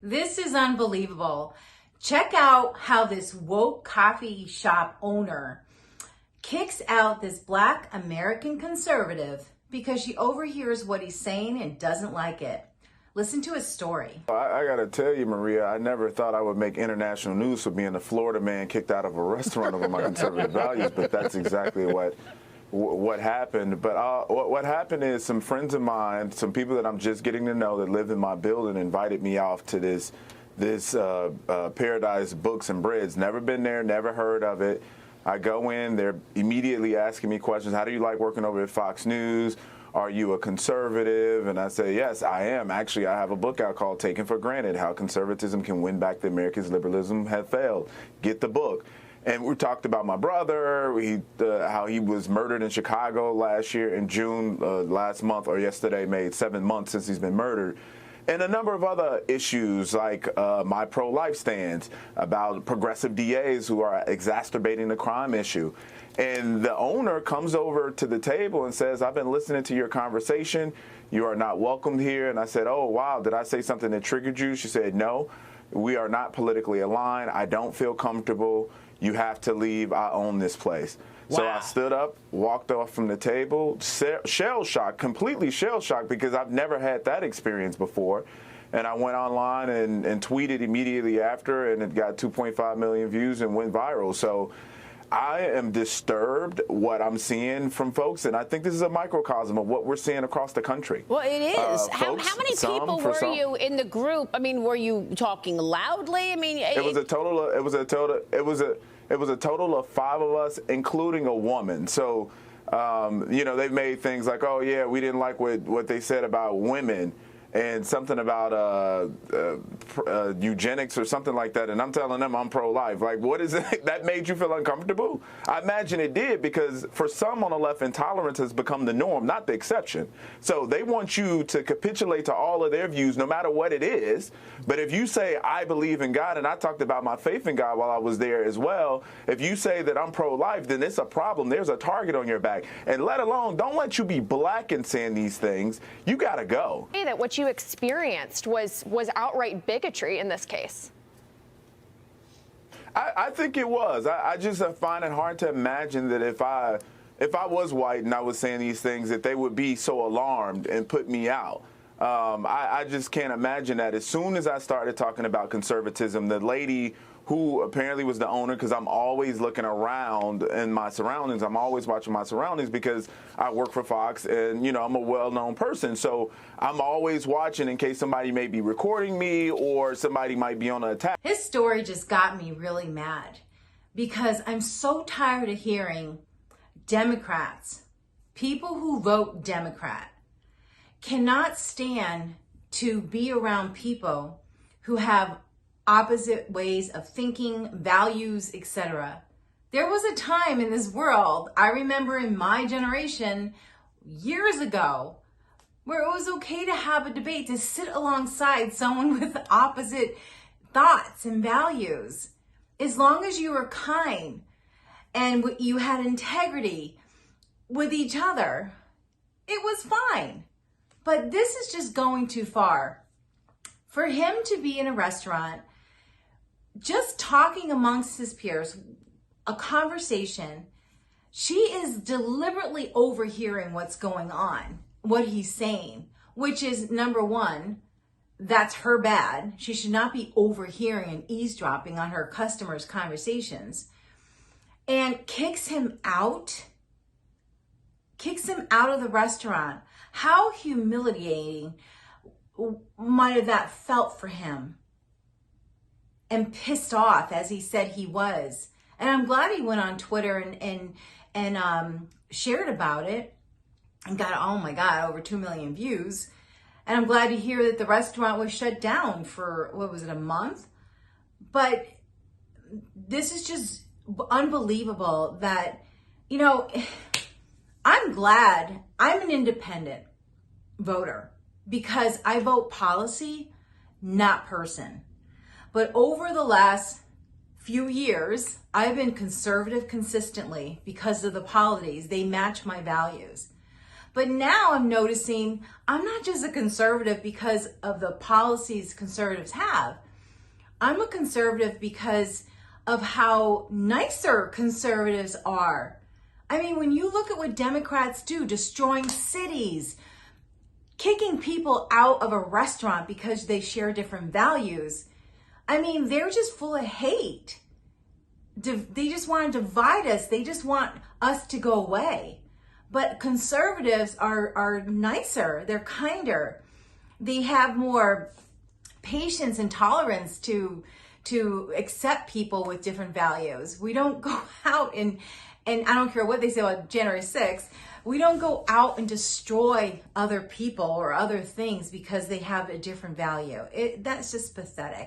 This is unbelievable. Check out how this woke coffee shop owner kicks out this Black American conservative because she overhears what he's saying and doesn't like it. Listen to his story. I got to tell you, Maria, I never thought I would make international news for being a Florida man kicked out of a restaurant over my conservative values, but that's exactly what happened. But what happened is some friends of mine, some people that I'm just getting to know that live in my building, invited me off to this Paradise Books and Breads. Never been there, never heard of it. I go in, they're immediately asking me questions. How do you like working over at Fox News? Are you a conservative? And I say, yes, I am. Actually, I have a book out called Taken for Granted, How Conservatism Can Win Back the Americans Liberalism Had Failed. Get the book. And we talked about my brother, how he was murdered in Chicago last year in June, last month or yesterday made 7 months since he's been murdered. And a number of other issues like my pro-life stance, about progressive DAs who are exacerbating the crime issue. And the owner comes over to the table and says, I've been listening to your conversation. You are not welcomed here. And I said, oh, wow, did I say something that triggered you? She said, no, we are not politically aligned. I don't feel comfortable. You have to leave. I own this place. Wow. So I stood up, walked off from the table, shell-shocked, completely shell-shocked, because I've never had that experience before. And I went online and tweeted immediately after, and it got 2.5 million views and went viral. So I am disturbed what I'm seeing from folks, and I think this is a microcosm of what we're seeing across the country. Well, it is. How many people were you in the group? I mean, were you talking loudly? I mean, it was a total of 5 of us, including a woman. So, they've made things like, oh yeah, we didn't like what they said about women, and something about eugenics or something like that, and I'm telling them I'm pro-life. Like, what is it that made you feel uncomfortable? I imagine it did, because for some on the left, intolerance has become the norm, not the exception. So they want you to capitulate to all of their views, no matter what it is. But if you say, I believe in God, and I talked about my faith in God while I was there as well, if you say that I'm pro-life, then it's a problem. There's a target on your back. And let alone, don't let you be black in saying these things. You got to go. Hey, that what you experienced was outright bigotry in this case. I think it was. I just find it hard to imagine that if I was white and I was saying these things, that they would be so alarmed and put me out. I just can't imagine that. As soon as I started talking about conservatism, the lady who apparently was the owner, because I'm always looking around in my surroundings. I'm always watching my surroundings because I work for Fox and, I'm a well-known person. So I'm always watching in case somebody may be recording me or somebody might be on an attack. His story just got me really mad because I'm so tired of hearing Democrats, people who vote Democrat, cannot stand to be around people who have opposite ways of thinking, values, etc. There was a time in this world, I remember in my generation, years ago, where it was okay to have a debate, to sit alongside someone with opposite thoughts and values. As long as you were kind and you had integrity with each other, it was fine. But this is just going too far. For him to be in a restaurant, just talking amongst his peers, a conversation, she is deliberately overhearing what's going on, what he's saying, which is, number one, that's her bad. She should not be overhearing and eavesdropping on her customers' conversations, and kicks him out of the restaurant. How humiliating might have that felt for him, and pissed off as he said he was. And I'm glad he went on Twitter and shared about it and got, oh my God, over 2 million views. And I'm glad to hear that the restaurant was shut down for, what was it, a month? But this is just unbelievable that, I'm glad I'm an independent voter because I vote policy, not person. But over the last few years, I've been conservative consistently because of the policies. They match my values. But now I'm noticing I'm not just a conservative because of the policies conservatives have. I'm a conservative because of how nicer conservatives are. I mean, when you look at what Democrats do, destroying cities, kicking people out of a restaurant because they share different values, I mean, they're just full of hate. They just want to divide us. They just want us to go away. But conservatives are nicer. They're kinder. They have more patience and tolerance to accept people with different values. We don't go out and I don't care what they say about January 6th, we don't go out and destroy other people or other things because they have a different value. That's just pathetic.